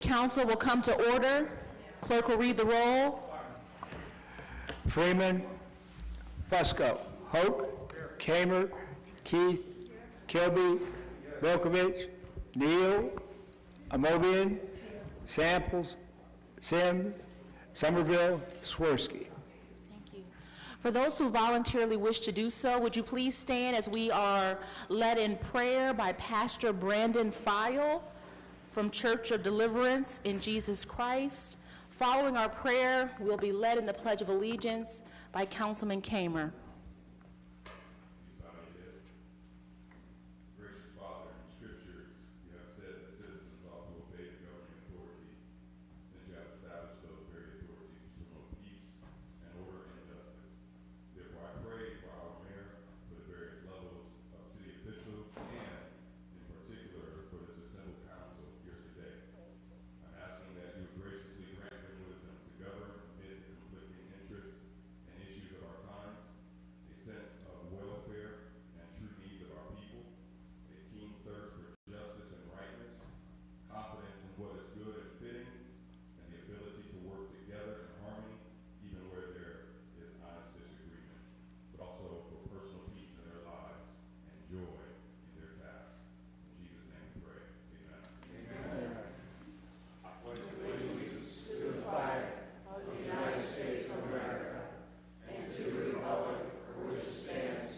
council will come to order. Clerk will read the roll. Freeman, Fusco, Hope, Kamer, Keith, Kilby, Milkovich, Neal, Amobian, Samples, Sims, Somerville, Swirsky. Thank you. For those who voluntarily wish to do so, would you please stand as we are led in prayer by Pastor Brandon File from Church of Deliverance in Jesus Christ. Following our prayer, we'll be led in the Pledge of Allegiance by Councilman Kamer. Gracious Father, in Scripture, you have said that citizens ought to obey the governing authorities, since you have established those very authorities to promote peace and order and justice. Therefore, I pray for our mayor, for the various levels of city officials, and in particular for this assembled council here today. I'm asking that you graciously grant them wisdom to govern amid the conflicting interests and issues of our times, a sense of welfare and true needs of our people, a keen thirst for justice and rightness, confidence in what is good and fitting, and the ability to work together in harmony even where there is honest disagreement, but also for personal peace in their lives and joy in their tasks. In Jesus' name we pray. Amen. Amen. I pledge allegiance to the flag of the United States of America and to the republic for which it stands,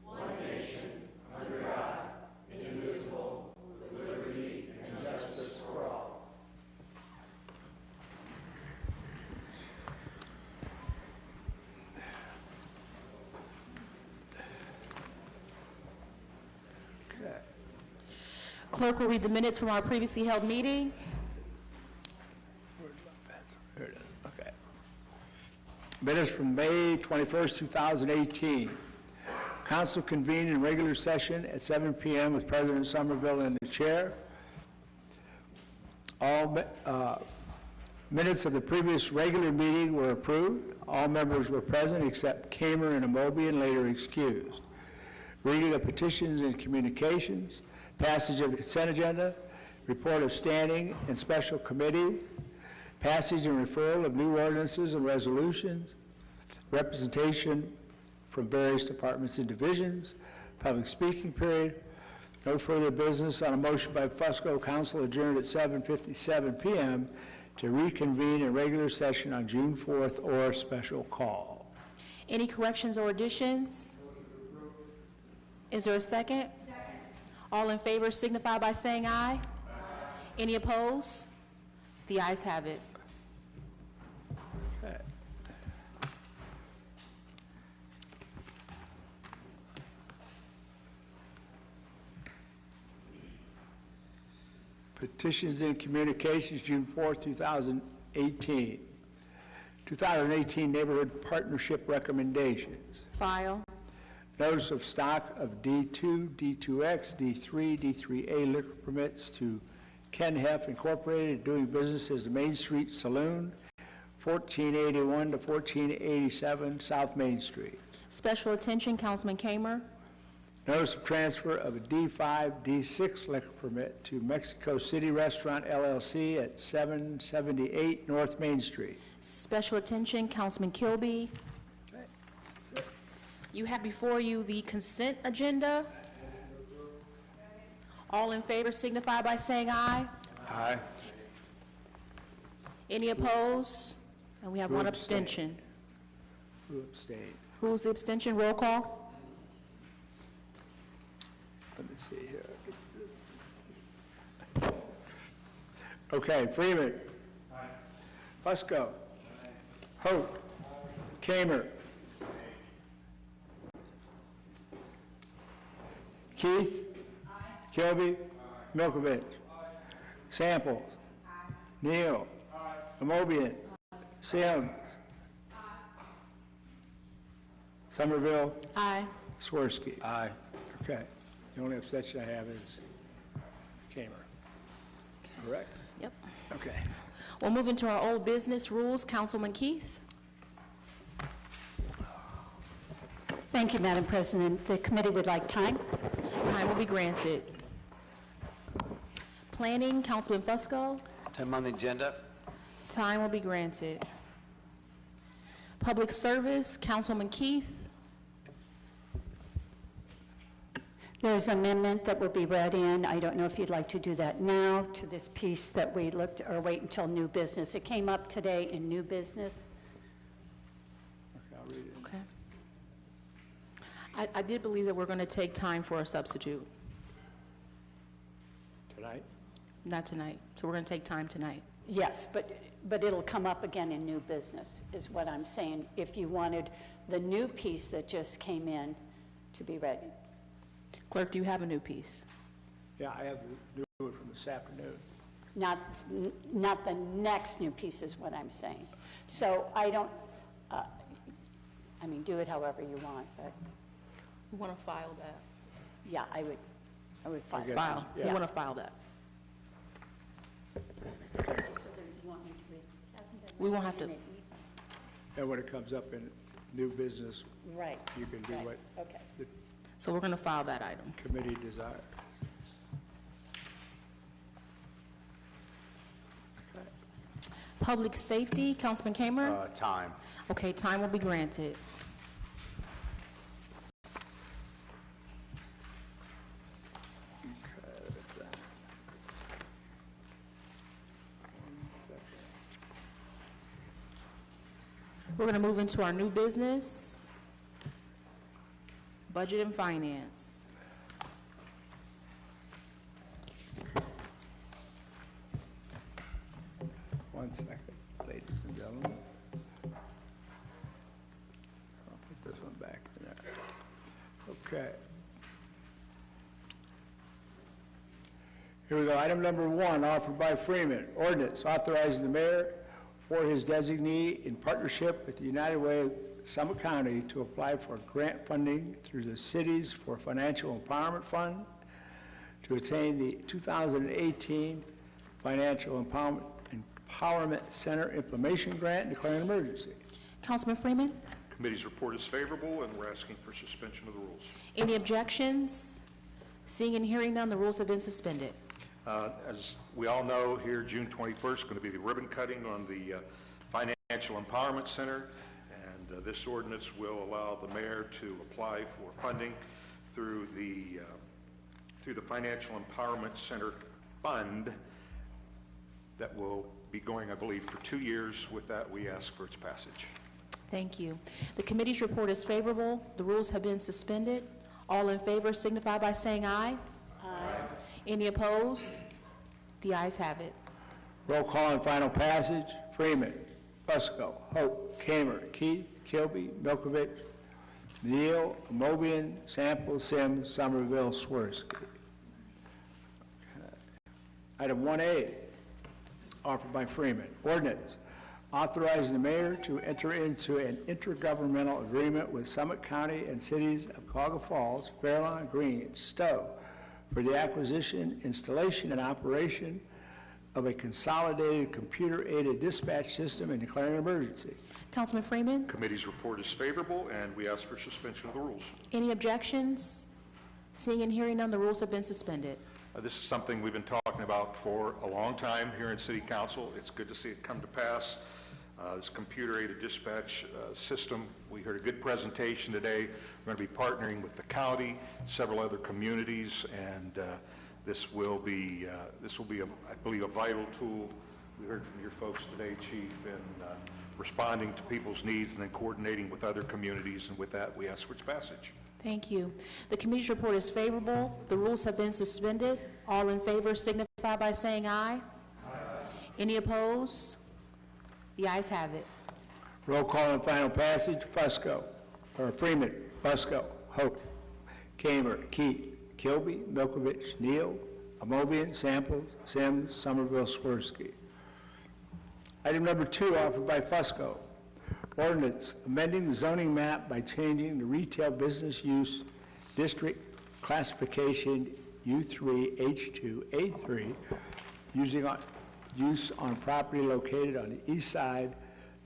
one nation, under God, indivisible, with liberty and justice for all. Clerk will read the minutes from our previously held meeting. Here it is. Okay. Minutes from May 21st, 2018. Council convened in regular session at 7 p.m. with President Somerville in the chair. All minutes of the previous regular meeting were approved. All members were present except Kamer and Amobian, later excused. Reading of petitions and communications, passage of the consent agenda, report of standing and special committees, passage and referral of new ordinances and resolutions, representation from various departments and divisions, public speaking period. No further business. On a motion by Fusco, council adjourned at 7:57 p.m. to reconvene in regular session on June 4th or special call. Any corrections or additions? Is there a second? Second. All in favor signify by saying aye. Aye. Any opposed? The ayes have it. Okay. Petitions and communications, June 4th, 2018. 2018 Neighborhood Partnership Recommendations. File. Notice of stock of D2, D2X, D3, D3A liquor permits to Ken Heff Incorporated, doing business as the Main Street Saloon, 1481 to 1487 South Main Street. Special attention, Councilman Kamer. Notice of transfer of a D5, D6 liquor permit to Mexico City Restaurant LLC at 778 North Main Street. Special attention, Councilman Kilby. You have before you the consent agenda. All in favor signify by saying aye. Aye. Any opposed? And we have one abstention. Who abstained? Who's the abstention? Roll call. Let me see here. Okay, Freeman. Aye. Fusco. Aye. Hope. Aye. Kamer. Keith? Aye. Kilby? Aye. Milkovich? Aye. Samples? Aye. Neal? Aye. Amobian? Aye. Sims? Aye. Somerville? Aye. Swirsky? Aye. Okay. The only abstention I have is Kamer. Correct? Yep. Okay. We'll move into our old business rules. Councilman Keith. Thank you, Madam President. The committee would like time. Time will be granted. Planning, Councilman Fusco. Item on the agenda. Time will be granted. Public Service, Councilman Keith. There's an amendment that will be read in. I don't know if you'd like to do that now to this piece that we looked, or wait until new business. It came up today in new business. Okay, I'll read it. Okay. I did believe that we're going to take time for a substitute. Tonight? Not tonight. So we're going to take time tonight. Yes, but it'll come up again in new business, is what I'm saying, if you wanted the new piece that just came in to be read. Clerk, do you have a new piece? Yeah, I have the new one from this afternoon. Not the next new piece is what I'm saying. So I don't, I mean, do it however you want, but We want to file that. yeah, I would file. guess File. Yeah. We want to file that. So then you want me to read? Hasn't been We won't read have to- in it And when it comes up in new business, either. Right. you can do right, what okay. the So we're going to file that item. committee desires. Public Safety, Councilman Kamer. Time. Okay, time will be granted. We're going to move into our new business, Budget and Finance. One second, ladies and gentlemen. I'll put this one back in there. Okay. Here we go. Item number 1, offered by Freeman. Ordinance authorizing the mayor or his designee in partnership with the United Way of Summit County to apply for grant funding through the Cities for Financial Empowerment Fund to attain the 2018 Financial Empowerment Center Implementation Grant and declaring an emergency. Councilman Freeman, Committee's report is favorable, and we're asking for suspension of the rules. any objections? Seeing and hearing none, the rules have been suspended. As we all know, here, June 21st, is going to be the ribbon cutting on the Financial Empowerment Center, and this ordinance will allow the mayor to apply for funding through the Financial Empowerment Center Fund that will be going, I believe, for 2 years. With that, we ask for its passage. Thank you. The committee's report is favorable. The rules have been suspended. All in favor signify by saying aye. Aye. Any opposed? The ayes have it. Roll call and final passage. Freeman, Fusco, Hope, Kamer, Keith, Kilby, Milkovich, Neal, Mobian, Sample, Sims, Somerville, Swirsky. Item 1A, offered by Freeman. Ordinance authorizing the mayor to enter into an intergovernmental agreement with Summit County and cities of Cuyahoga Falls, Fairlawn, Green, Stowe for the acquisition, installation, and operation of a consolidated computer-aided dispatch system and declaring an emergency. Councilman Freeman, Committee's report is favorable, and we ask for suspension of the rules. any objections? Seeing and hearing none, the rules have been suspended. This is something we've been talking about for a long time here in City Council. It's good to see it come to pass. This computer-aided dispatch system, we heard a good presentation today. We're going to be partnering with the county, several other communities, and this will be, I believe, a vital tool. We heard from your folks today, Chief, in responding to people's needs and then coordinating with other communities, and with that, we ask for its passage. Thank you. The committee's report is favorable. The rules have been suspended. All in favor signify by saying aye. Aye. Any opposed? The ayes have it. Roll call and final passage. Fusco, or Freeman, Fusco, Hope, Kamer, Keith, Kilby, Milkovich, Neal, Amobian, Samples, Sims, Somerville, Swirsky. Item number 2, offered by Fusco. Ordinance amending the zoning map by changing the retail business use district classification U3, H2, A3, use on property located on the east side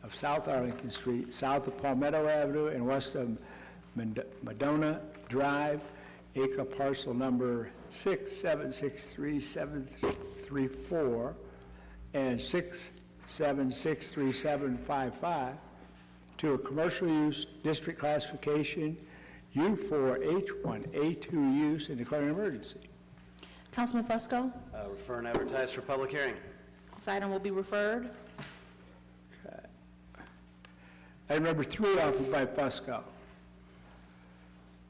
of South Arlington Street, south of Palmetto Avenue, and west of Madonna Drive, acre parcel number 6763734, and 676755 to a commercial use district classification U4H1, A2 use and declaring an emergency. Councilman Fusco. Refer and advertise for public hearing. This item will be referred. Item number 3, offered by Fusco.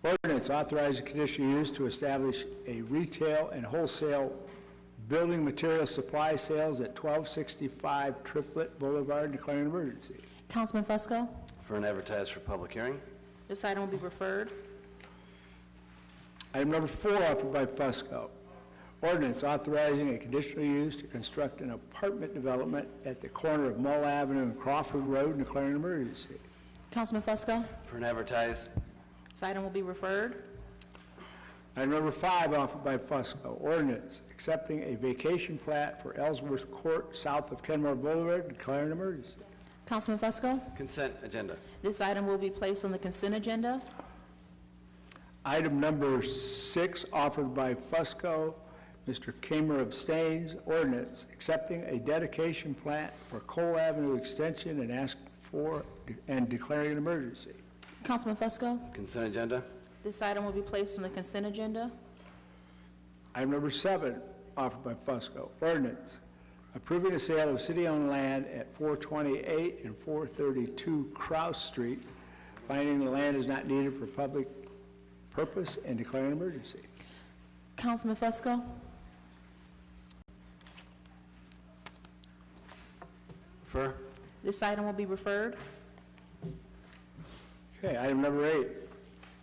Ordinance authorizing conditional use to establish a retail and wholesale building material supply sales at 1265 Triplet Boulevard, declaring an emergency. Councilman Fusco. Refer and advertise for public hearing. This item will be referred. Item number 4, offered by Fusco. Ordinance authorizing a conditional use to construct an apartment development at the corner of Mull Avenue and Crawford Road, and declaring an emergency. Councilman Fusco. Refer and advertise. This item will be referred. Item number 5, offered by Fusco. Ordinance accepting a vacation plat for Ellsworth Court south of Kenmore Boulevard, declaring an emergency. Councilman Fusco. Consent agenda. This item will be placed on the consent agenda. Item number 6, offered by Fusco. Mr. Kamer abstains. Ordinance accepting a dedication plat for Cole Avenue Extension and ask for and declaring an emergency. Councilman Fusco. Consent agenda. This item will be placed on the consent agenda. Item number 7, offered by Fusco. Ordinance approving the sale of city-owned land at 428 and 432 Krause Street, finding the land is not needed for public purpose and declaring an emergency. Councilman Fusco. Refer. This item will be referred. Okay, item number 8,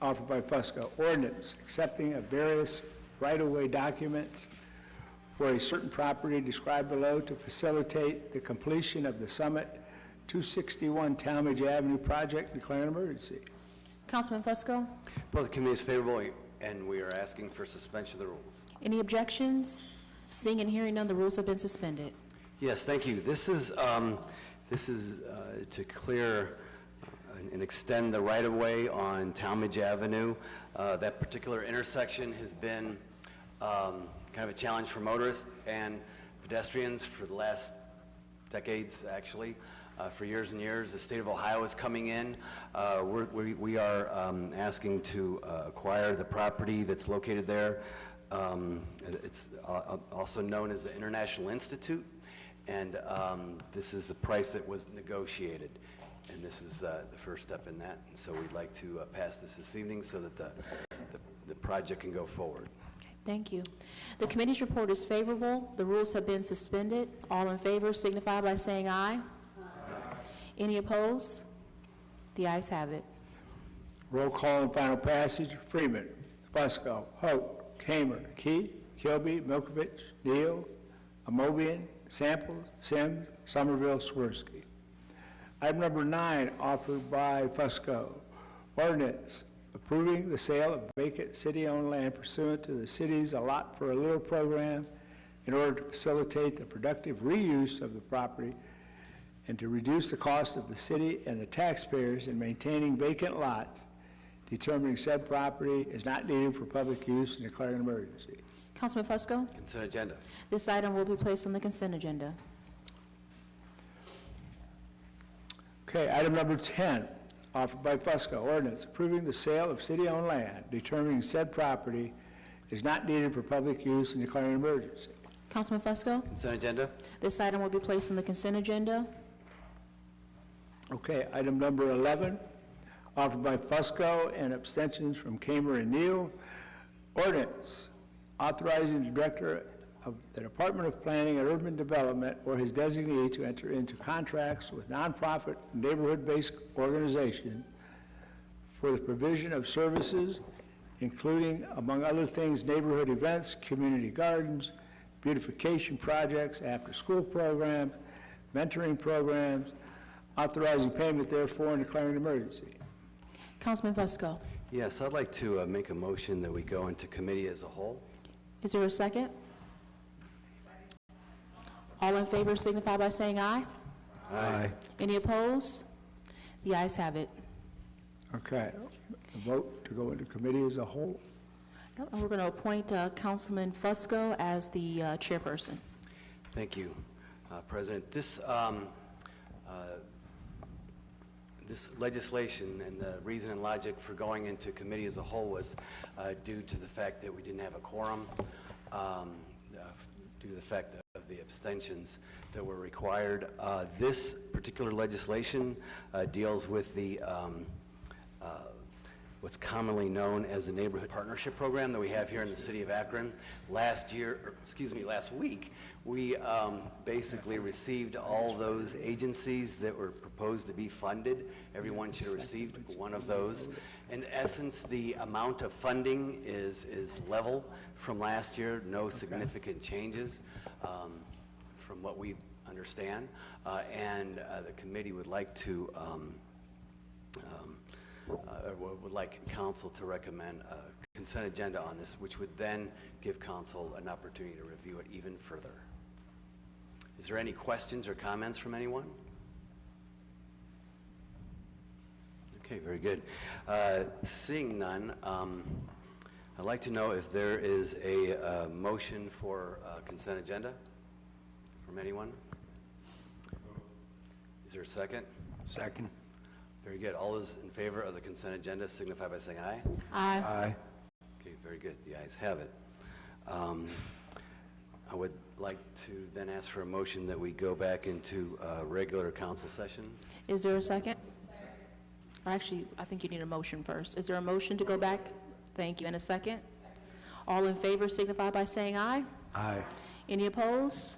offered by Fusco. Ordinance accepting of various right-of-way documents for a certain property described below to facilitate the completion of the Summit 261 Talmadge Avenue project, declaring an emergency. Councilman Fusco. Both committees favorable, and we are asking for suspension of the rules. Any objections? Seeing and hearing none, the rules have been suspended. Yes, thank you. This is to clear and extend the right-of-way on Talmadge Avenue. That particular intersection has been kind of a challenge for motorists and pedestrians for the last decades, actually. For years and years, the state of Ohio is coming in. We are asking to acquire the property that's located there. It's also known as the International Institute, and this is the price that was negotiated. And this is the first step in that. And so we'd like to pass this evening so that the project can go forward. Thank you. The committee's report is favorable. The rules have been suspended. All in favor signify by saying aye. Aye. Any opposed? The ayes have it. Roll call and final passage. Freeman, Fusco, Hope, Kamer, Key, Kilby, Milkovich, Neal, Amobian, Samples, Sims, Somerville, Swirsky. Item number 9, offered by Fusco. Ordinance approving the sale of vacant city-owned land pursuant to the city's Allot for a Little program in order to facilitate the productive reuse of the property and to reduce the cost of the city and the taxpayers in maintaining vacant lots, determining said property is not needed for public use and declaring an emergency. Councilman Fusco. Consent agenda. This item will be placed on the consent agenda. Okay, item number 10, offered by Fusco. Ordinance approving the sale of city-owned land, determining said property is not needed for public use and declaring an emergency. Councilman Fusco. Consent agenda. This item will be placed on the consent agenda. Okay, item number 11, offered by Fusco and abstentions from Kamer and Neal. Ordinance authorizing the director of the Department of Planning and Urban Development or his designee to enter into contracts with nonprofit neighborhood-based organizations for the provision of services, including, among other things, neighborhood events, community gardens, beautification projects, after-school programs, mentoring programs, authorizing payment therefore and declaring an emergency. Councilman Fusco. Yes, I'd like to make a motion that we go into committee as a whole. Is there a second? All in favor signify by saying aye. Aye. Any opposed? The ayes have it. Okay, the vote to go into committee as a whole. And we're going to appoint Councilman Fusco as the chairperson. Thank you. President. This legislation and the reason and logic for going into committee as a whole was due to the fact that we didn't have a quorum, due to the fact of the abstentions that were required. This particular legislation deals with the what's commonly known as the Neighborhood Partnership Program that we have here in the city of Akron. Last week, we basically received all those agencies that were proposed to be funded. Everyone should have received one of those. In essence, the amount of funding is level from last year, no significant changes from what we understand. And the committee would like to would like council to recommend a consent agenda on this, which would then give council an opportunity to review it even further. Is there any questions or comments from anyone? Okay, very good. Seeing none, I'd like to know if there is a motion for consent agenda from anyone. Is there a second? Second. Very good. All those in favor of the consent agenda signify by saying aye. Aye. Aye. Okay, very good. The ayes have it. I would like to then ask for a motion that we go back into regular council session. Is there a second? Actually, I think you need a motion first. Is there a motion to go back? Thank you. And a second? All in favor signify by saying aye. Aye. Any opposed?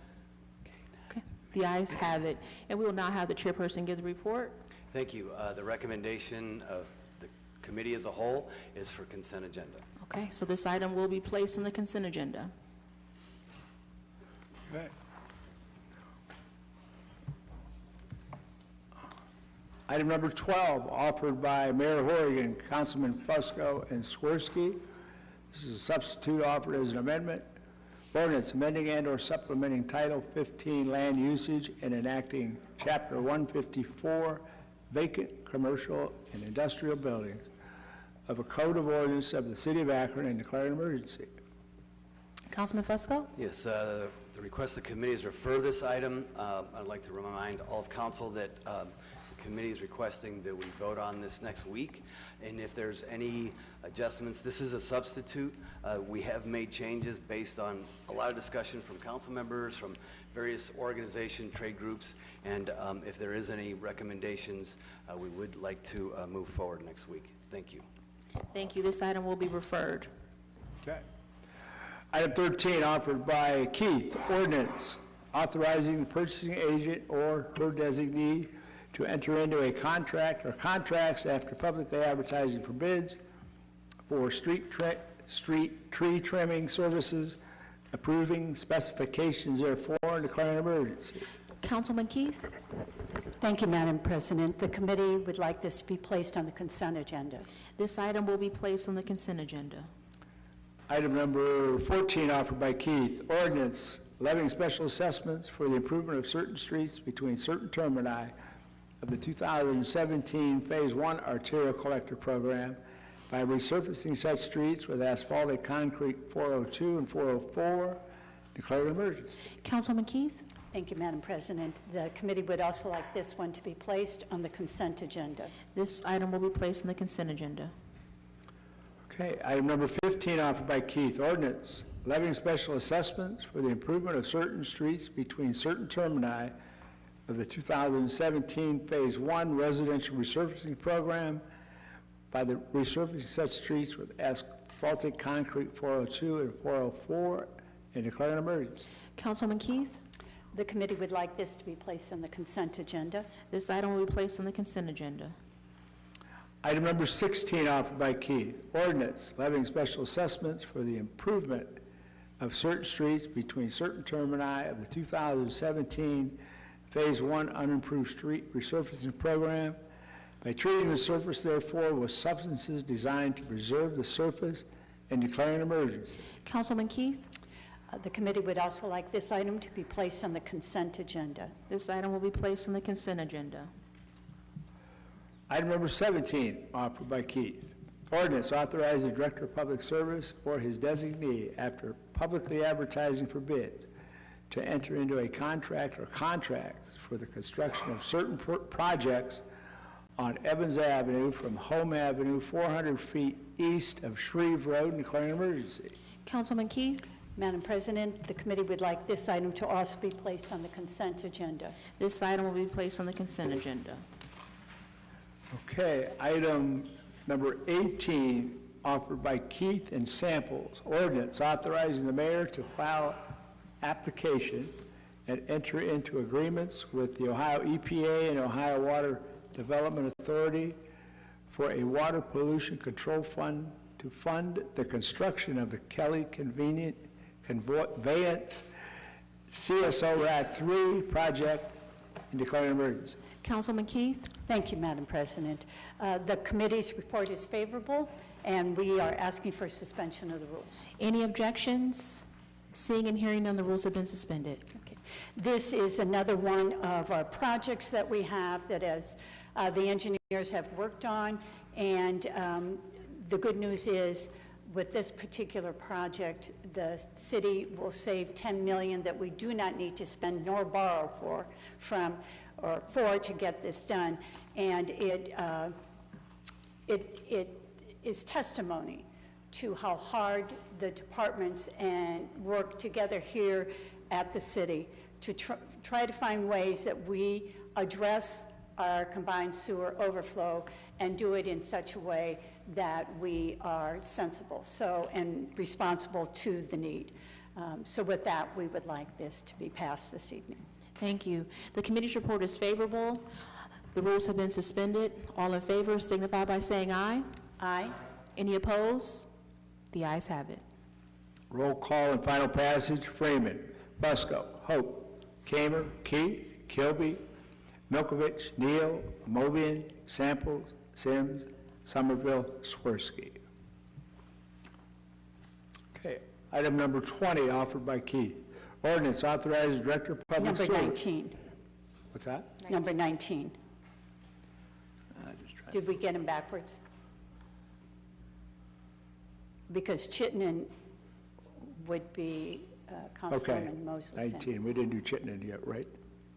Okay. The ayes have it. And we will now have the chairperson give the report. Thank you. The recommendation of the committee as a whole is for consent agenda. Okay, so this item will be placed on the consent agenda. Okay. Item number 12, offered by Mayor Horrigan, Councilman Fusco, and Swirsky. This is a substitute offered as an amendment. Ordinance amending and/or supplementing Title 15 Land Usage and enacting Chapter 154 Vacant Commercial and Industrial Buildings of a Code of Ordinance of the City of Akron and declaring an emergency. Councilman Fusco? Yes, the request of the committee is refer this item. I'd like to remind all of council that the committee is requesting that we vote on this next week. And if there's any adjustments, this is a substitute. We have made changes based on a lot of discussion from council members, from various organizations, trade groups, and if there is any recommendations, we would like to move forward next week. Thank you. Thank you. This item will be referred. Okay. Item 13, offered by Keith, ordinance authorizing the purchasing agent or her designee to enter into a contract or contracts after publicly advertising for bids for street tree trimming services, approving specifications therefore, and declaring an emergency. Councilman Keith? Thank you, Madam President. The committee would like this to be placed on the consent agenda. This item will be placed on the consent agenda. Item number 14, offered by Keith, ordinance levying special assessments for the improvement of certain streets between certain termini of the 2017 Phase 1 Arterial Collector Program by resurfacing such streets with asphaltic concrete 402 and 404, declared an emergency. Councilman Keith? Thank you, Madam President. The committee would also like this one to be placed on the consent agenda. This item will be placed on the consent agenda. Okay, item number 15, offered by Keith, ordinance levying special assessments for the improvement of certain streets between certain termini of the 2017 Phase 1 Residential Resurfacing Program by the resurfacing such streets with asphaltic concrete 402 and 404, and declare an emergency. Councilman Keith? The committee would like this to be placed on the consent agenda. This item will be placed on the consent agenda. Item number 16, offered by Keith, ordinance levying special assessments for the improvement of certain streets between certain termini of the 2017 Phase 1 Unimproved Street Resurfacing Program by treating the surface, therefore, with substances designed to preserve the surface and declaring an emergency. Councilman Keith? The committee would also like this item to be placed on the consent agenda. This item will be placed on the consent agenda. Item number 17, offered by Keith, ordinance authorizing the Director of Public Service or his designee after publicly advertising for bids to enter into a contract or contracts for the construction of certain projects on Evans Avenue from Home Avenue 400 feet east of Shreve Road and declaring an emergency. Councilman Keith? Madam President, the committee would like this item to also be placed on the consent agenda. This item will be placed on the consent agenda. Okay, item number 18, offered by Keith and Samples, ordinance authorizing the mayor to file application and enter into agreements with the Ohio EPA and Ohio Water Development Authority for a water pollution control fund to fund the construction of the Kelly Conveyance CSO RAD 3 project and declaring an emergency. Councilman Keith? Thank you, Madam President. The committee's report is favorable, and we are asking for suspension of the rules. Any objections? Seeing and hearing none, the rules have been suspended. Okay. This is another one of our projects that we have that as the engineers have worked on, and the good news is with this particular project, the city will save $10 million that we do not need to spend nor borrow for to get this done, and it is testimony to how hard the departments and work together here at the city to try to find ways that we address our combined sewer overflow and do it in such a way that we are sensible and responsible to the need. So with that, we would like this to be passed this evening. Thank you. The committee's report is favorable. The rules have been suspended. All in favor signify by saying aye. Aye. Any opposed? The ayes have it. Roll call and final passage. Freeman, Busco, Hope, Kamer, Keith, Kilby, Milkovich, Neal, Mobian, Samples, Sims, Somerville, Swirsky. Okay, item number 20, offered by Keith. Ordinance authorizes Director of Public Service. Number 19. What's that? Number 19. Did we get them backwards? Because Chittenden would be Okay, Councilwoman Mosley. 19. We didn't do Chittenden yet, right?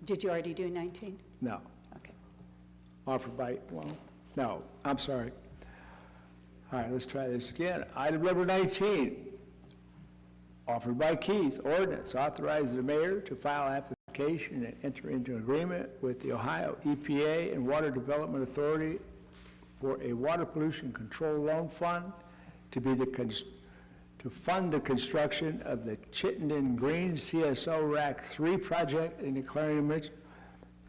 Did you already do 19? No. Okay. Offered by, well, no, I'm sorry. All right, let's try this again. Item number 19, offered by Keith, ordinance authorizes the mayor to file application and enter into agreement with the Ohio EPA and Water Development Authority for a water pollution control loan fund to fund the construction of the Chittenden Green CSO RAC 3 project and declaring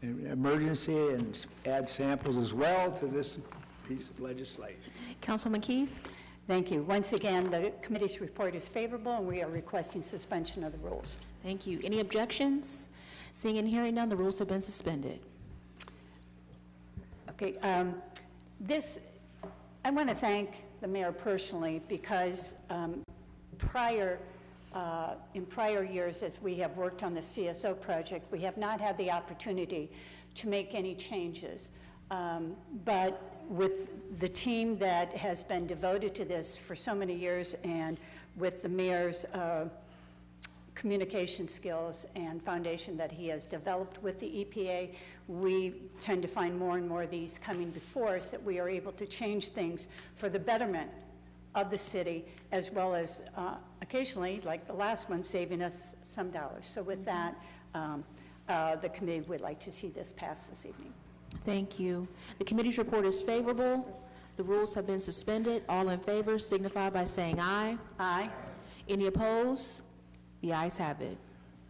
an emergency and add Samples as well to this piece of legislation. Councilman Keith? Thank you. Once again, the committee's report is favorable, and we are requesting suspension of the rules. Thank you. Any objections? Seeing and hearing none, the rules have been suspended. Okay, I want to thank the mayor personally because in prior years, as we have worked on the CSO project, we have not had the opportunity to make any changes. But with the team that has been devoted to this for so many years and with the mayor's communication skills and foundation that he has developed with the EPA, we tend to find more and more of these coming before us that we are able to change things for the betterment of the city, as well as occasionally, like the last one, saving us some dollars. So with that, the committee would like to see this passed this evening. Thank you. The committee's report is favorable. The rules have been suspended. All in favor signify by saying aye. Aye. Any opposed? The ayes have it.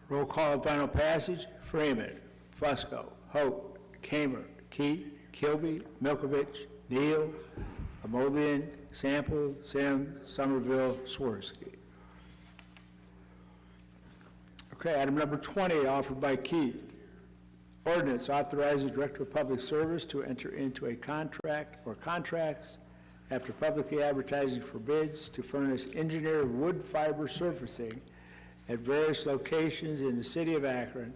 Roll call and final passage. Freeman, Fusco, Hope, Kamer, Keith, Kilby, Milkovich, Neal, Amobian, Sample, Sims, Somerville, Swirsky. Okay, item number 20, offered by Keith. Ordinance authorizes Director of Public Service to enter into a contract or contracts after publicly advertising for bids to furnish engineered wood fiber surfacing at various locations in the city of Akron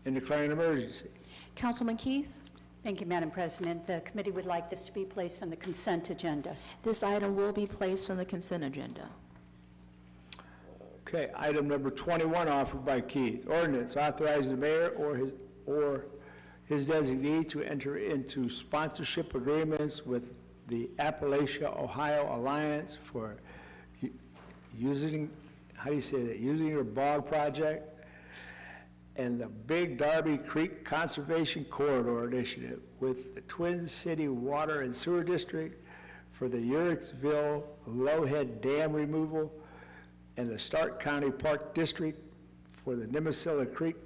and declaring an emergency. Councilman Keith? Thank you, Madam President. The committee would like this to be placed on the consent agenda. This item will be placed on the consent agenda. Okay, item number 21 offered by Keith. Ordinance authorizing the mayor or his designee to enter into sponsorship agreements with the Appalachia, Ohio Alliance for using, how do you say that, using your bog project and the Big Darby Creek Conservation Corridor Initiative with the Twin City Water and Sewer District for the Uricksville Lowhead Dam removal and the Stark County Park District for the Nemesilla Creek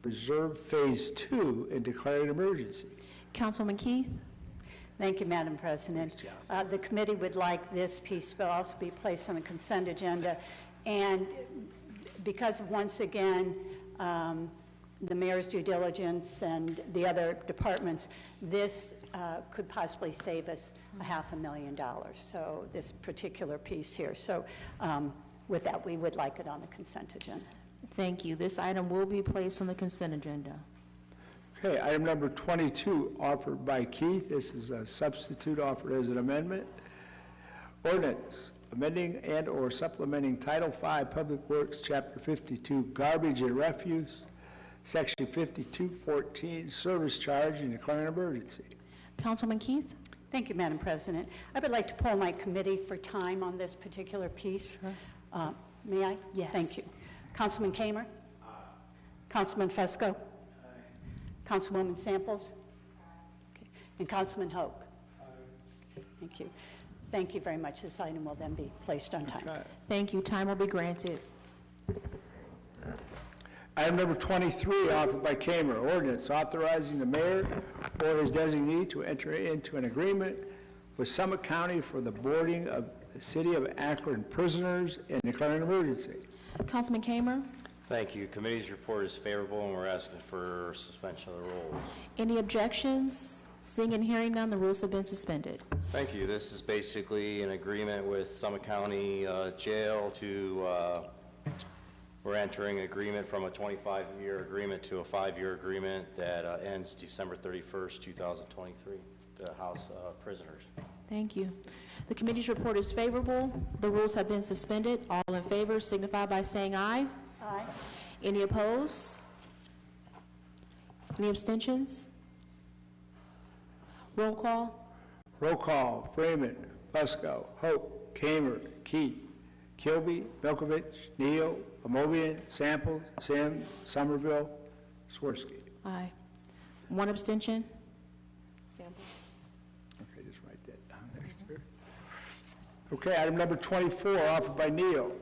Reserve Phase 2 and declaring an emergency. Councilman Keith? Thank you, Madam President. The committee would like this piece to also be placed on the consent agenda. And because once again, the mayor's due diligence and the other departments, this could possibly save us $500,000. So this particular piece here. So with that, we would like it on the consent agenda. Thank you. This item will be placed on the consent agenda. Okay, item number 22 offered by Keith. This is a substitute offered as an amendment. Ordinance amending and or supplementing Title V Public Works, Chapter 52, Garbage and Refuse, Section 5214, Service Charge, and declaring an emergency. Councilman Keith? Thank you, Madam President. I would like to poll my committee for time on this particular piece. May I? Yes. Thank you. Councilman Kamer? Councilman Fesco? Councilwoman Samples? Okay. And Councilman Hoke? Thank you. Thank you very much. This item will then be placed on time. Thank you. Time will be granted. Item number 23 offered by Kamer. Ordinance authorizing the mayor or his designee to enter into an agreement with Summit County for the boarding of the City of Akron prisoners and declaring an emergency. Councilman Kamer? Thank you. Committee's report is favorable, and we're asking for suspension of the rules. Any objections? Seeing and hearing none, the rules have been suspended. Thank you. This is basically an agreement with Summit County Jail to, we're entering an agreement from a 25-year agreement to a 5-year agreement that ends December 31st, 2023, to house prisoners. Thank you. The committee's report is favorable. The rules have been suspended. All in favor signify by saying aye. Aye. Any opposed? Any abstentions? Roll call. Roll call. Freeman, Fusco, Hope, Kamer, Keith, Kilby, Milkovich, Neal, Amobian, Samples, Sims, Somerville, Swirsky. Aye. One abstention. Samples. Okay, just write that down next to her. Okay, item number 24 offered by Neal.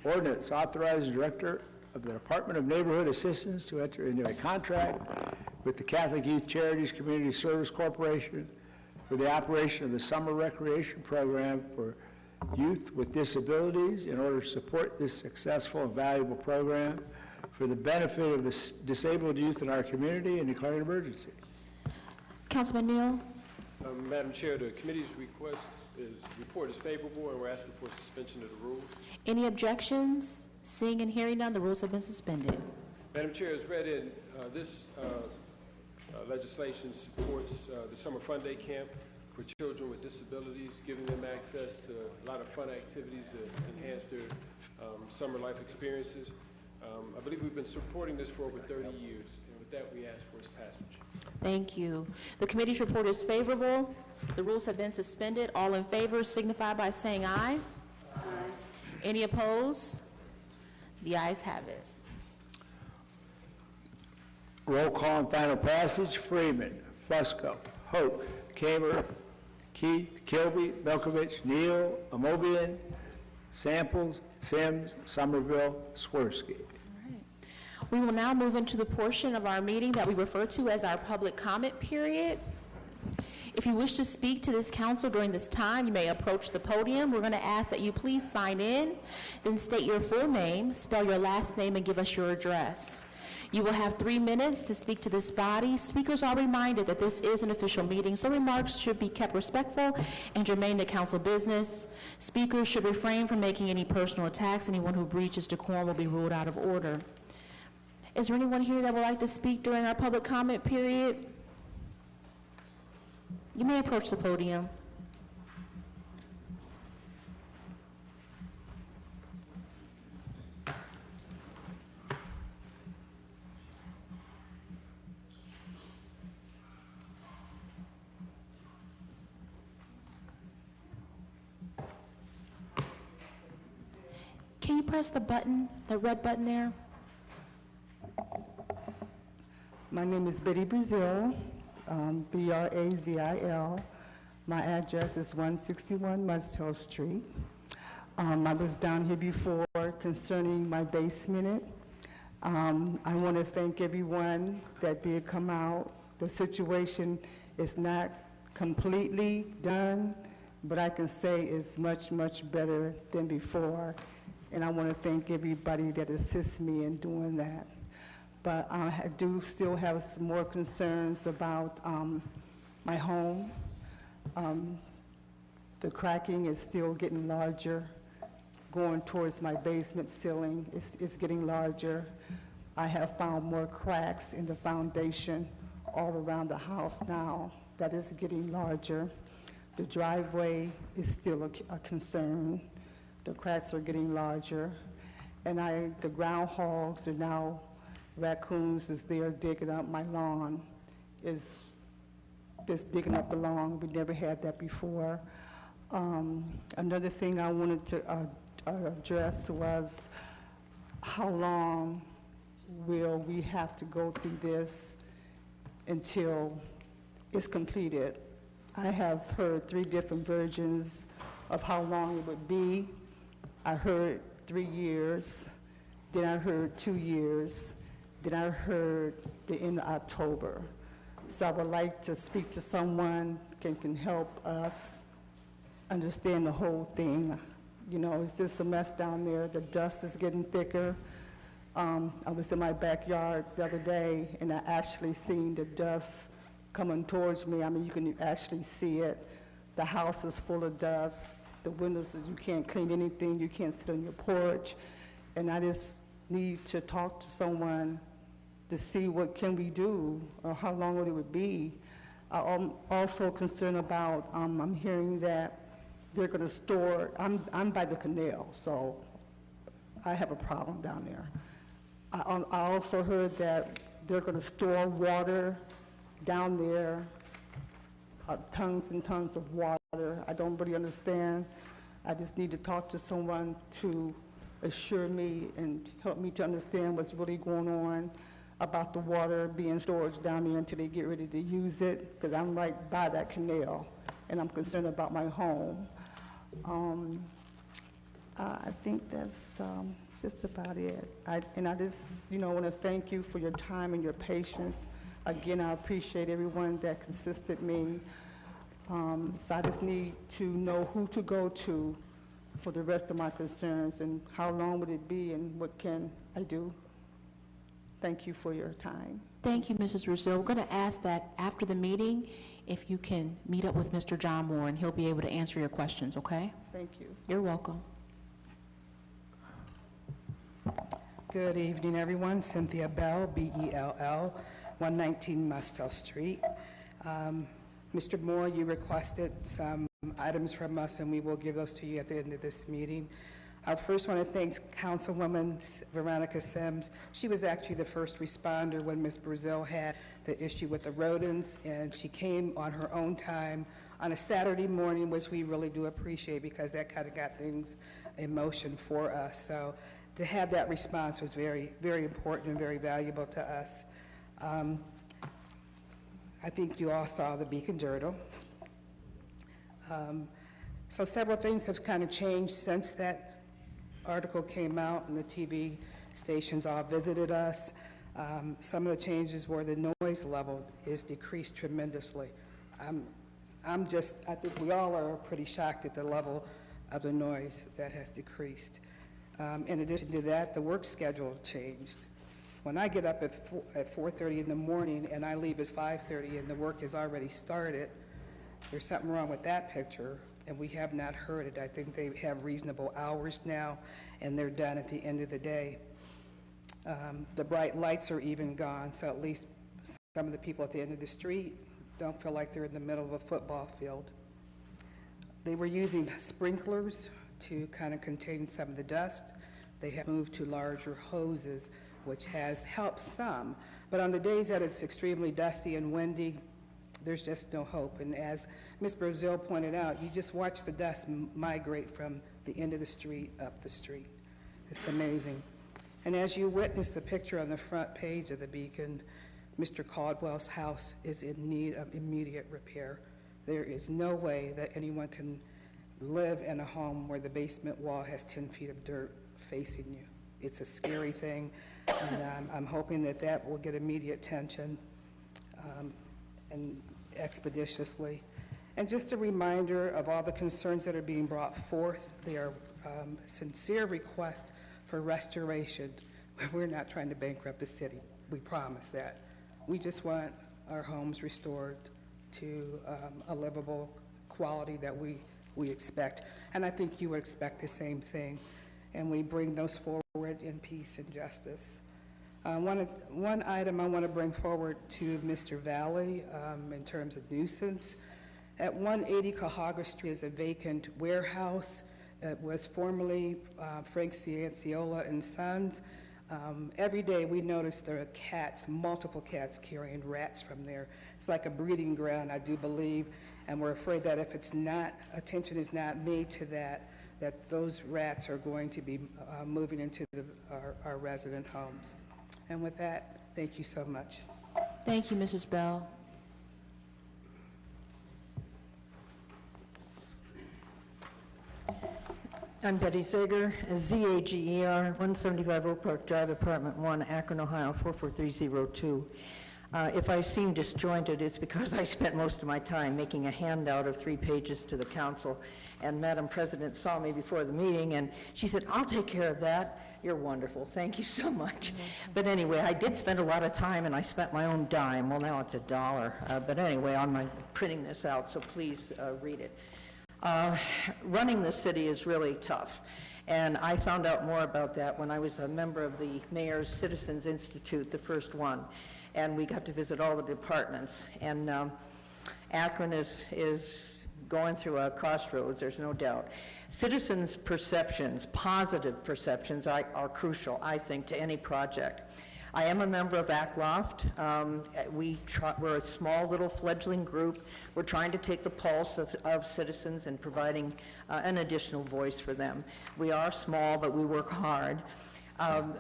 Ordinance authorizing the Director of the Department of Neighborhood Assistance to enter into a contract with the Catholic Youth Charities Community Service Corporation for the operation of the summer recreation program for youth with disabilities in order to support this successful and valuable program for the benefit of the disabled youth in our community and declaring an emergency. Councilman Neal? Madam Chair, the committee's report is favorable, and we're asking for suspension of the rules. Any objections? Seeing and hearing none, the rules have been suspended. Madam Chair, as read in, this legislation supports the Summer Fun Day Camp for children with disabilities, giving them access to a lot of fun activities that enhance their summer life experiences. I believe we've been supporting this for over 30 years, and with that, we ask for its passage. Thank you. The committee's report is favorable. The rules have been suspended. All in favor signify by saying aye. Aye. Any opposed? The ayes have it. Roll call and final passage. Freeman, Fusco, Hope, Kamer, Keith, Kilby, Milkovich, Neal, Amobian, Samples, Sims, Somerville, Swirsky. We will now move into the portion of our meeting that we refer to as our public comment period. If you wish to speak to this council during this time, you may approach the podium. We're going to ask that you please sign in, then state your full name, spell your last name, and give us your address. You will have 3 minutes to speak to this body. Speakers are reminded that this is an official meeting, so remarks should be kept respectful and germane to council business. Speakers should refrain from making any personal attacks. Anyone who breaches decorum will be ruled out of order. Is there anyone here that would like to speak during our public comment period? You may approach the podium. Can you press the button, the red button there? My name is Betty Brazil, Brazil. My address is 161 Mustell Street. I was down here before concerning my basement. I want to thank everyone that did come out. The situation is not completely done, but I can say it's much, much better than before. And I want to thank everybody that assists me in doing that. But I do still have some more concerns about my home. The cracking is still getting larger. Going towards my basement ceiling, it's getting larger. I have found more cracks in the foundation all around the house now. That is getting larger. The driveway is still a concern. The cracks are getting larger. And the groundhogs are now, raccoons is there digging up my lawn, is just digging up the lawn. We never had that before. Another thing I wanted to address was how long will we have to go through this until it's completed? I have heard 3 different versions of how long it would be. I heard 3 years, then I heard 2 years, then I heard the end of October. So I would like to speak to someone can help us understand the whole thing. You know, it's just a mess down there. The dust is getting thicker. I was in my backyard the other day, and I actually seen the dust coming towards me. I mean, you can actually see it. The house is full of dust. The windows, you can't clean anything. You can't sit on your porch. And I just need to talk to someone to see what can we do or how long it would be. I'm also concerned about, I'm hearing that they're going to store, I'm by the canal, so I have a problem down there. I also heard that they're going to store water down there, tons and tons of water. I don't really understand. I just need to talk to someone to assure me and help me to understand what's really going on about the water being stored down there until they get ready to use it, because I'm right by that canal, and I'm concerned about my home. I think that's just about it. I just, want to thank you for your time and your patience. Again, I appreciate everyone that assisted me. So I just need to know who to go to for the rest of my concerns, and how long would it be, and what can I do? Thank you for your time. Thank you, Mrs. Rousseau. We're going to ask that after the meeting, if you can meet up with Mr. John Moore, and he'll be able to answer your questions, okay? Thank you. You're welcome. Good evening, everyone. Cynthia Bell, B-E-L-L, 119 Mustell Street. Mr. Moore, you requested some items from us, and we will give those to you at the end of this meeting. I first want to thank Councilwoman Veronica Sims. She was actually the first responder when Ms. Brazil had the issue with the rodents, and she came on her own time on a Saturday morning, which we really do appreciate, because that kind of got things in motion for us. So to have that response was very, very important and very valuable to us. I think you all saw the beacon journal. So several things have kind of changed since that article came out, and the TV stations all visited us. Some of the changes were the noise level is decreased tremendously. I think we all are pretty shocked at the level of the noise that has decreased. In addition to that, the work schedule changed. When I get up at 4:30 in the morning and I leave at 5:30 and the work has already started, there's something wrong with that picture, and we have not heard it. I think they have reasonable hours now, and they're done at the end of the day. The bright lights are even gone, so at least some of the people at the end of the street don't feel like they're in the middle of a football field. They were using sprinklers to kind of contain some of the dust. They have moved to larger hoses, which has helped some. But on the days that it's extremely dusty and windy, there's just no hope. And as Ms. Brazil pointed out, you just watch the dust migrate from the end of the street up the street. It's amazing. And as you witness the picture on the front page of the Beacon, Mr. Caldwell's house is in need of immediate repair. There is no way that anyone can live in a home where the basement wall has 10 feet of dirt facing you. It's a scary thing, and I'm hoping that that will get immediate attention and expeditiously. And just a reminder of all the concerns that are being brought forth. They are sincere requests for restoration. We're not trying to bankrupt the city. We promise that. We just want our homes restored to a livable quality that we expect. And I think you would expect the same thing. And we bring those forward in peace and justice. One item I want to bring forward to Mr. Valley in terms of nuisance. At 180 Cahaga Street is a vacant warehouse. It was formerly Frank Cianciola and Sons. Every day we notice there are cats, multiple cats carrying rats from there. It's like a breeding ground, I do believe, and we're afraid that if it's not, attention is not made to that those rats are going to be moving into our resident homes. And with that, thank you so much. Thank you, Mrs. Bell. I'm Betty Zager, Z-A-G-E-R, 175 Oak Park Drive, Apartment 1, Akron, Ohio, 44302. If I seem disjointed, it's because I spent most of my time making a handout of 3 pages to the council, and Madam President saw me before the meeting, and she said, I'll take care of that. You're wonderful. Thank you so much. But anyway, I did spend a lot of time, and I spent my own dime. Well, now it's $1. But anyway, I'm printing this out, so please read it. Running the city is really tough, and I found out more about that when I was a member of the Mayor's Citizens Institute, the first one, and we got to visit all the departments. And Akron is going through a crossroads, there's no doubt. Citizens' perceptions, positive perceptions, are crucial, I think, to any project. I am a member of ACLOFT. We're a small little fledgling group. We're trying to take the pulse of citizens and providing an additional voice for them. We are small, but we work hard.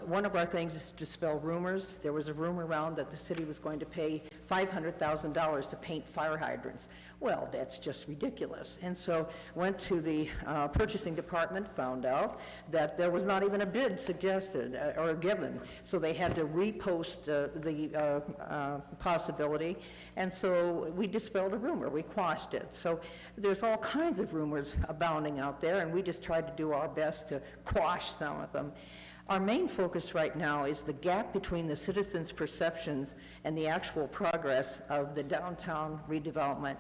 One of our things is to dispel rumors. There was a rumor around that the city was going to pay $500,000 to paint fire hydrants. Well, that's just ridiculous. And so went to the purchasing department, found out that there was not even a bid suggested or given. So they had to repost the possibility. And so we dispelled a rumor. We quashed it. So there's all kinds of rumors abounding out there, and we just tried to do our best to quash some of them. Our main focus right now is the gap between the citizens' perceptions and the actual progress of the downtown redevelopment.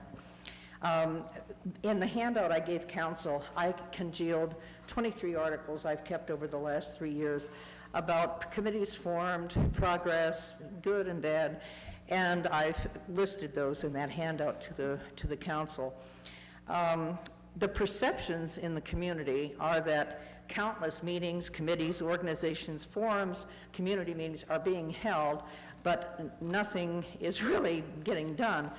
In the handout I gave council, I congealed 23 articles I've kept over the last 3 years about committees formed, progress, good and bad, and I've listed those in that handout to the council. The perceptions in the community are that countless meetings, committees, organizations, forums, community meetings are being held, but nothing is really getting done.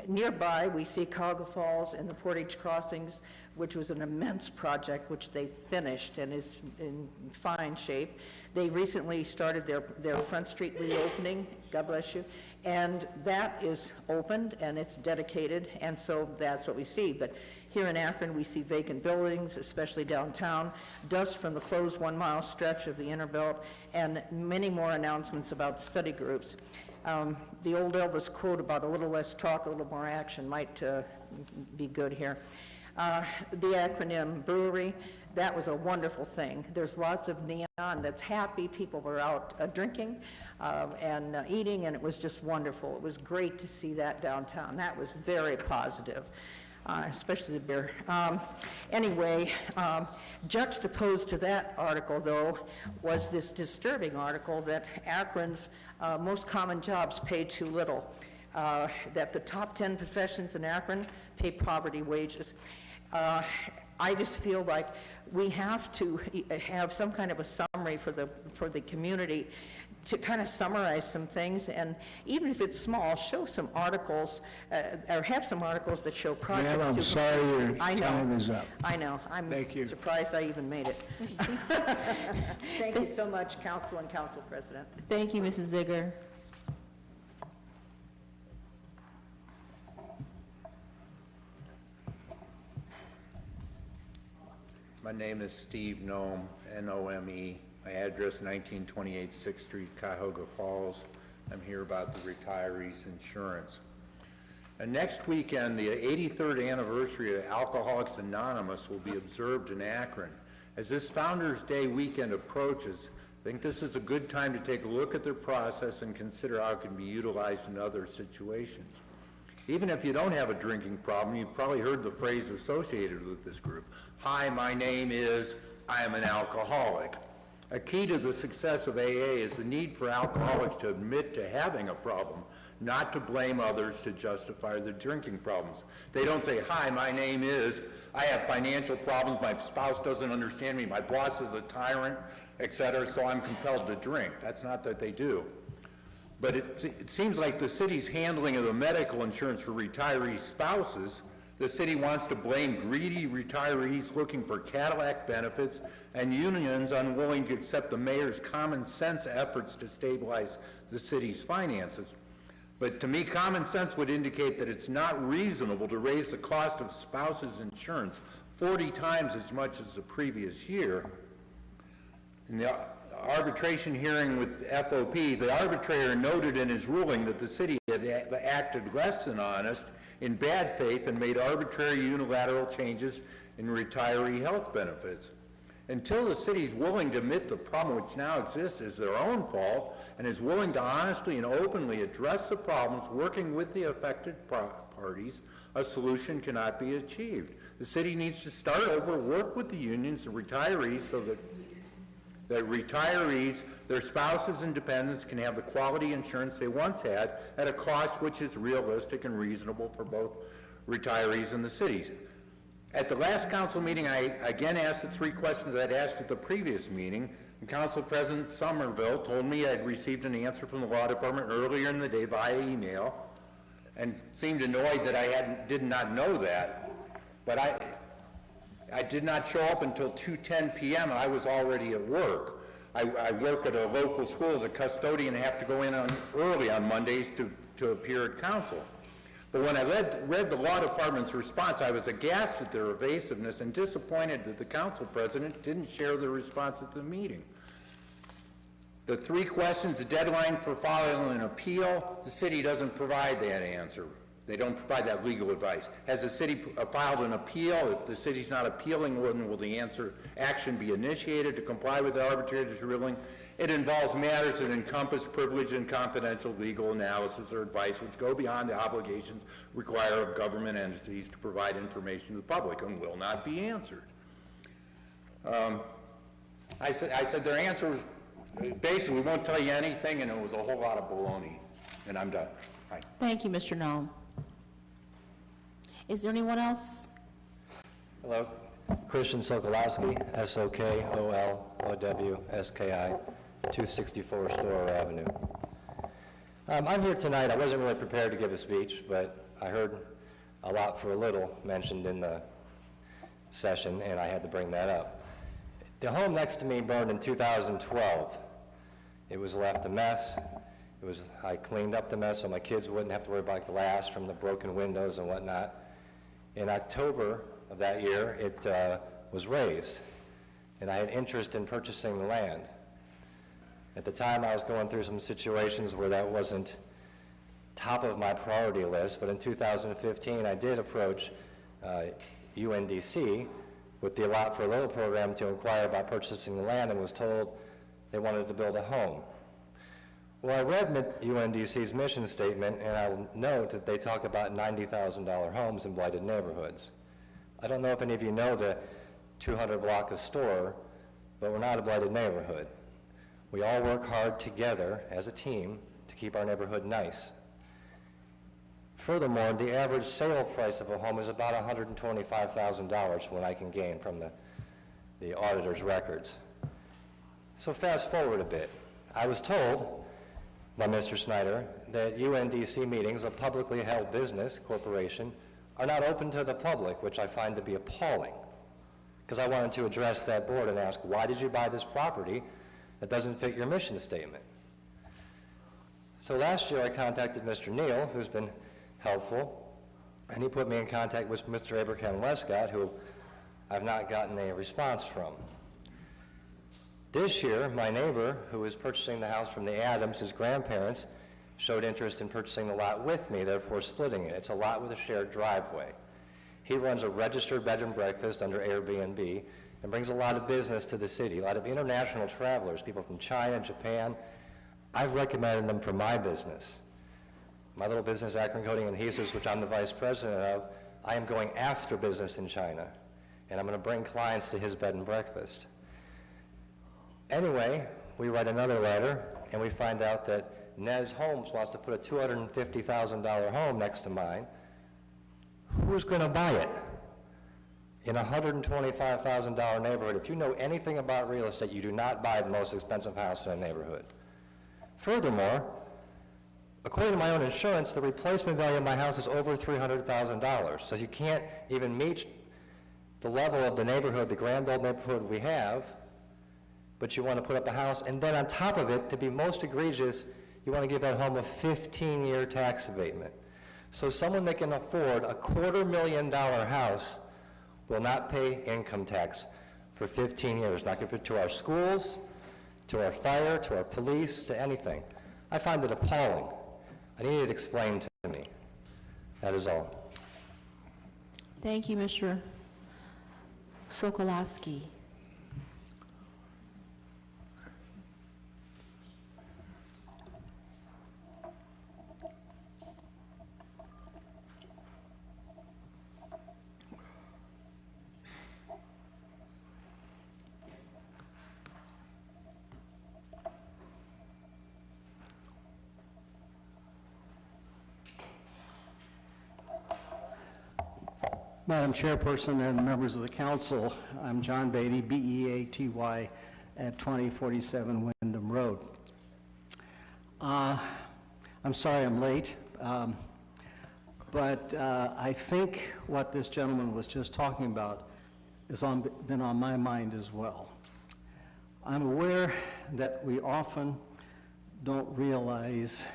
Nearby, we see Cuyahoga Falls and the Portage Crossings, which was an immense project, which they finished and is in fine shape. They recently started their Front Street reopening, God bless you, and that is opened and it's dedicated, and so that's what we see. But here in Akron, we see vacant buildings, especially downtown, dust from the closed 1 mile stretch of the inner belt, and many more announcements about study groups. The old Elvis quote about a little less talk, a little more action might be good here. The acronym brewery, that was a wonderful thing. There's lots of neon that's happy. People were out drinking and eating, and it was just wonderful. It was great to see that downtown. That was very positive. Especially the beer. Anyway, juxtaposed to that article, though, was this disturbing article that Akron's most common jobs pay too little, that the top 10 professions in Akron pay poverty wages. I just feel like we have to have some kind of a summary summary for the community to kind of summarize some things, and even if it's small, show some articles, or have some articles that show projects. Ma'am, I'm sorry your time is up. I know. Thank you. I'm surprised I even made it. Thank you so much, Council and Council President. Thank you, Mrs. Ziegler. My name is Steve Nome, N-O-M-E. My address, 1928 6th Street, Cuyahoga Falls. I'm here about the retirees' insurance. And next weekend, the 83rd anniversary of Alcoholics Anonymous will be observed in Akron. As this Founders Day weekend approaches, I think this is a good time to take a look at their process and consider how it can be utilized in other situations. Even if you don't have a drinking problem, you've probably heard the phrase associated with this group. Hi, my name is, I am an alcoholic. A key to the success of AA is the need for alcoholics to admit to having a problem, not to blame others to justify their drinking problems. They don't say, hi, my name is, I have financial problems, my spouse doesn't understand me, my boss is a tyrant, etc., so I'm compelled to drink. That's not that they do. But it seems like the city's handling of the medical insurance for retiree spouses, the city wants to blame greedy retirees looking for Cadillac benefits and unions unwilling to accept the mayor's common sense efforts to stabilize the city's finances. But to me, common sense would indicate that it's not reasonable to raise the cost of spouses' insurance 40 times as much as the previous year. In the arbitration hearing with FOP, the arbitrator noted in his ruling that the city had acted less than honest, in bad faith, and made arbitrary unilateral changes in retiree health benefits. Until the city is willing to admit the problem which now exists is their own fault and is willing to honestly and openly address the problems working with the affected parties, a solution cannot be achieved. The city needs to start over, work with the unions and retirees so that retirees, their spouses and dependents can have the quality insurance they once had at a cost which is realistic and reasonable for both retirees and the cities. At the last council meeting, I again asked the three questions I'd asked at the previous meeting, and Council President Somerville told me I'd received an answer from the law department earlier in the day via email, and seemed annoyed that I did not know that. But I did not show up until 2:10 p.m. and I was already at work. I work at a local school as a custodian and have to go in early on Mondays to appear at council. But when I read the law department's response, I was aghast at their evasiveness and disappointed that the council president didn't share the response at the meeting. The three questions, the deadline for filing an appeal, the city doesn't provide that answer. They don't provide that legal advice. Has the city filed an appeal? If the city's not appealing, when will the action be initiated to comply with the arbitrator's ruling? It involves matters that encompass privileged and confidential legal analysis or advice which go beyond the obligations required of government entities to provide information to the public and will not be answered. I said their answer was basically, we won't tell you anything, and it was a whole lot of baloney. And I'm done. Bye. Thank you, Mr. Nome. Is there anyone else? Hello, Christian Sokolowski, S-O-K-O-L-O-W-S-K-I, 264 Store Avenue. I'm here tonight. I wasn't really prepared to give a speech, but I heard a lot for a little mentioned in the session, and I had to bring that up. The home next to me burned in 2012. It was left a mess. I cleaned up the mess so my kids wouldn't have to worry about glass from the broken windows and whatnot. In October of that year, it was razed, and I had interest in purchasing the land. At the time, I was going through some situations where that wasn't top of my priority list, but in 2015, I did approach UNDC with the Allot for a Little program to inquire about purchasing the land and was told they wanted to build a home. Well, I read UNDC's mission statement, and I'll note that they talk about $90,000 homes in blighted neighborhoods. I don't know if any of you know the 200 block of Store, but we're not a blighted neighborhood. We all work hard together as a team to keep our neighborhood nice. Furthermore, the average sale price of a home is about $125,000 from what I can gain from the auditor's records. So fast forward a bit. I was told by Mr. Snyder that UNDC meetings, a publicly held business corporation, are not open to the public, which I find to be appalling, because I wanted to address that board and ask, why did you buy this property that doesn't fit your mission statement? So last year I contacted Mr. Neal, who's been helpful, and he put me in contact with Mr. Abraham Westcott, who I've not gotten a response from. This year, my neighbor, who is purchasing the house from the Adams, his grandparents, showed interest in purchasing the lot with me, therefore splitting it. It's a lot with a shared driveway. He runs a registered bed and breakfast under Airbnb and brings a lot of business to the city, a lot of international travelers, people from China, Japan. I've recommended them for my business. My little business, Akron Coating and Adhesives, which I'm the vice president of, I am going after business in China, and I'm going to bring clients to his bed and breakfast. Anyway, we write another letter, and we find out that Nez Homes wants to put a $250,000 home next to mine. Who's going to buy it? In a $125,000 neighborhood, if you know anything about real estate, you do not buy the most expensive house in a neighborhood. Furthermore, according to my own insurance, the replacement value of my house is over $300,000. So you can't even meet the level of the neighborhood, the grand old neighborhood we have, but you want to put up a house, and then on top of it, to be most egregious, you want to give that home a 15-year tax abatement. So someone that can afford a $250,000 house will not pay income tax for 15 years, not compared to our schools, to our fire, to our police, to anything. I find it appalling. I need it explained to me. That is all. Thank you, Mr. Sokolowski. Madam Chairperson and members of the council, I'm John Beatty, B-E-A-T-Y, at 2047 Wyndham Road. I'm sorry I'm late, but I think what this gentleman was just talking about has been on my mind as well. I'm aware that we often don't realize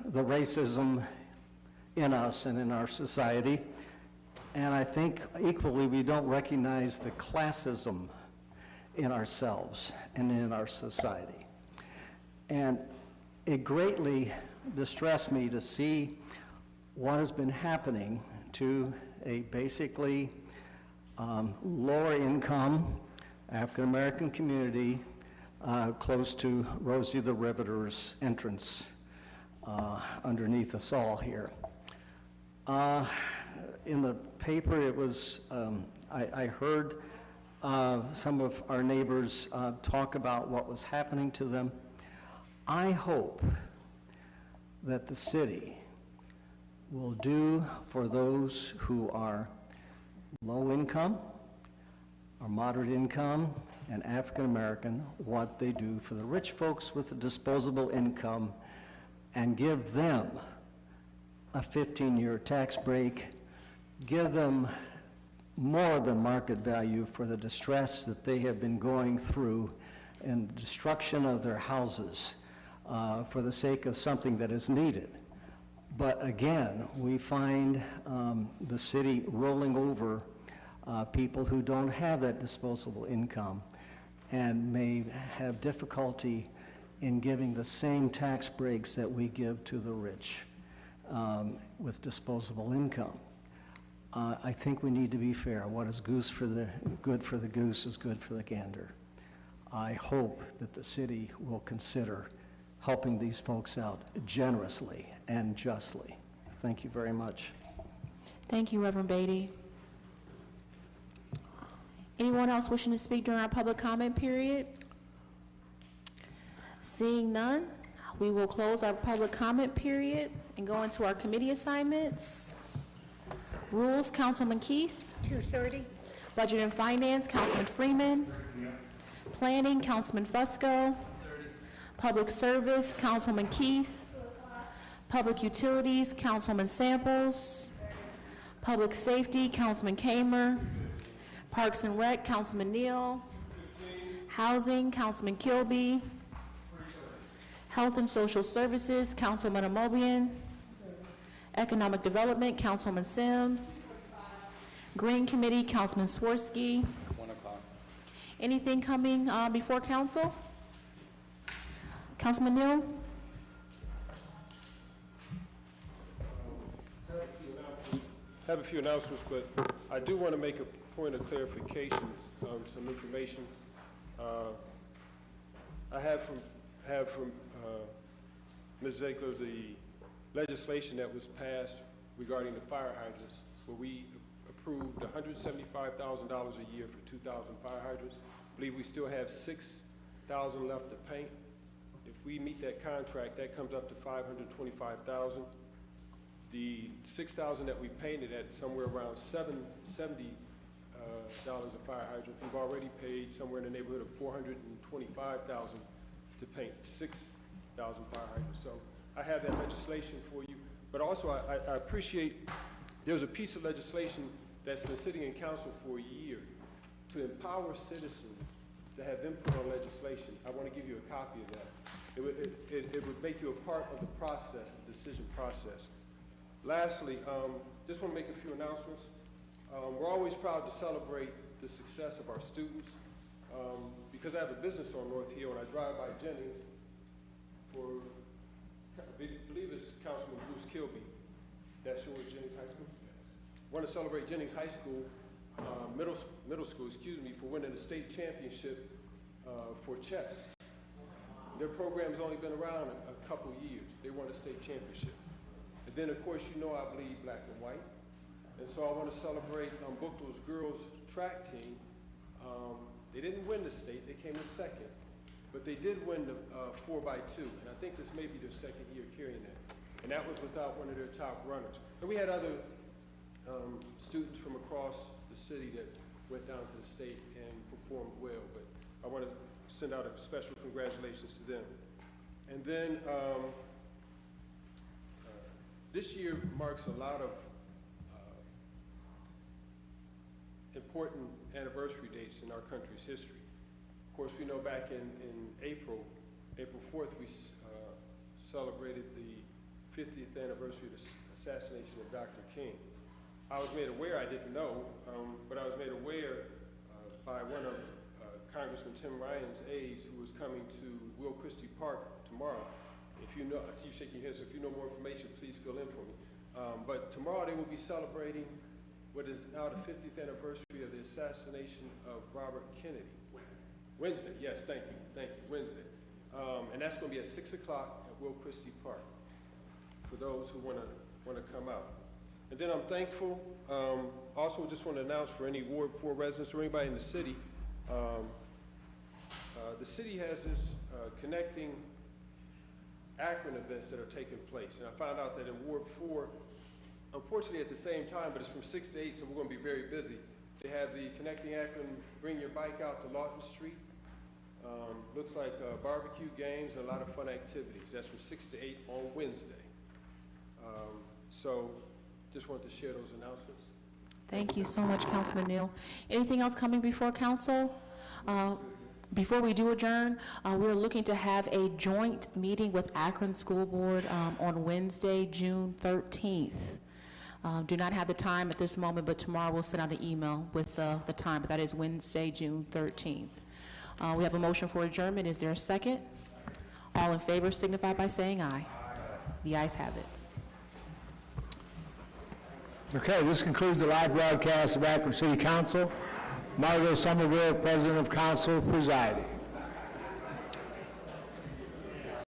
the racism in us and in our society, and I think equally we don't recognize the classism in ourselves and in our society. And it greatly distressed me to see what has been happening to a basically lower income African-American community close to Rosie the Riveter's entrance underneath us all here. In the paper, it was, I heard some of our neighbors talk about what was happening to them. I hope that the city will do for those who are low income or moderate income and African American what they do for the rich folks with a disposable income, and give them a 15-year tax break, give them more than market value for the distress that they have been going through and the destruction of their houses for the sake of something that is needed. But again, we find the city rolling over people who don't have that disposable income and may have difficulty in giving the same tax breaks that we give to the rich with disposable income. I think we need to be fair. What is good for the goose is good for the gander. I hope that the city will consider helping these folks out generously and justly. Thank you very much. Thank you, Reverend Beatty. Anyone else wishing to speak during our public comment period? Seeing none, we will close our public comment period and go into our committee assignments. Rules, Councilman Keith. 2:30. Budget and Finance, Councilman Freeman. Planning, Councilman Fusco. Public Service, Councilman Keith. Public Utilities, Councilman Samples. Public Safety, Councilman Kamer. Parks and Rec, Councilman Neal. Housing, Councilman Kilby. Health and Social Services, Councilman Amobian. Economic Development, Councilman Sims. Green Committee, Councilman Swirsky. 1 o'clock. Anything coming before council? Councilman Neal? I have a few announcements, but I do want to make a point of clarification, some information. I have from Ms. Ziegler the legislation that was passed regarding the fire hydrants, where we approved $175,000 a year for 2,000 fire hydrants. I believe we still have 6,000 left to paint. If we meet that contract, that comes up to $525,000. The 6,000 that we painted at somewhere around $70 a fire hydrant. We've already paid somewhere in the neighborhood of $425,000 to paint 6,000 fire hydrants. So I have that legislation for you, but also I appreciate there's a piece of legislation that's been sitting in council for a year to empower citizens to have input on legislation. I want to give you a copy of that. It would make you a part of the process, the decision process. Lastly, just want to make a few announcements. We're always proud to celebrate the success of our students. Because I have a business on North Hill and I drive by Jennings for, I believe it's Councilman Bruce Kilby. That's your Jennings High School? I want to celebrate Jennings High School, middle school, for winning the state championship for chess. Their program's only been around a couple years. They won a state championship. And then, of course, you know I bleed black and white. And so I want to celebrate Buchtel's girls track team. They didn't win the state, they came in second. But they did win the 4x2, and I think this may be their second year carrying that. And that was without one of their top runners. And we had other students from across the city that went down to the state and performed well, but I want to send out a special congratulations to them. And then this year marks a lot of important anniversary dates in our country's history. Of course, we know back in April 4th, we celebrated the 50th anniversary of the assassination of Dr. King. I was made aware, I didn't know, but I was made aware by one of Congressman Tim Ryan's aides who was coming to Will Christie Park tomorrow. If you know, I see you shaking your head, so if you know more information, please fill in for me. But tomorrow they will be celebrating what is now the 50th anniversary of the assassination of Robert Kennedy. Wednesday, yes, thank you, Wednesday. And that's going to be at 6 o'clock at Will Christie Park for those who want to come out. And then I'm thankful, also just want to announce for any Ward 4 residents or anybody in the city has this connecting Akron events that are taking place. And I found out that in Ward 4, unfortunately at the same time, but it's from 6 to 8, so we're going to be very busy. They have the Connecting Akron Bring Your Bike Out to Lawton Street. Looks like barbecue games and a lot of fun activities. That's from 6 to 8 on Wednesday. So just wanted to share those announcements. Thank you so much, Councilman Neal. Anything else coming before council? Before we do adjourn, we're looking to have a joint meeting with Akron School Board on Wednesday, June 13th. Do not have the time at this moment, but tomorrow we'll send out an email with the time, but that is Wednesday, June 13th. We have a motion for adjournment. Is there a second? All in favor signify by saying aye. The ayes have it. Okay, this concludes the live broadcast of Akron City Council. Margot Somerville, President of Council, presiding.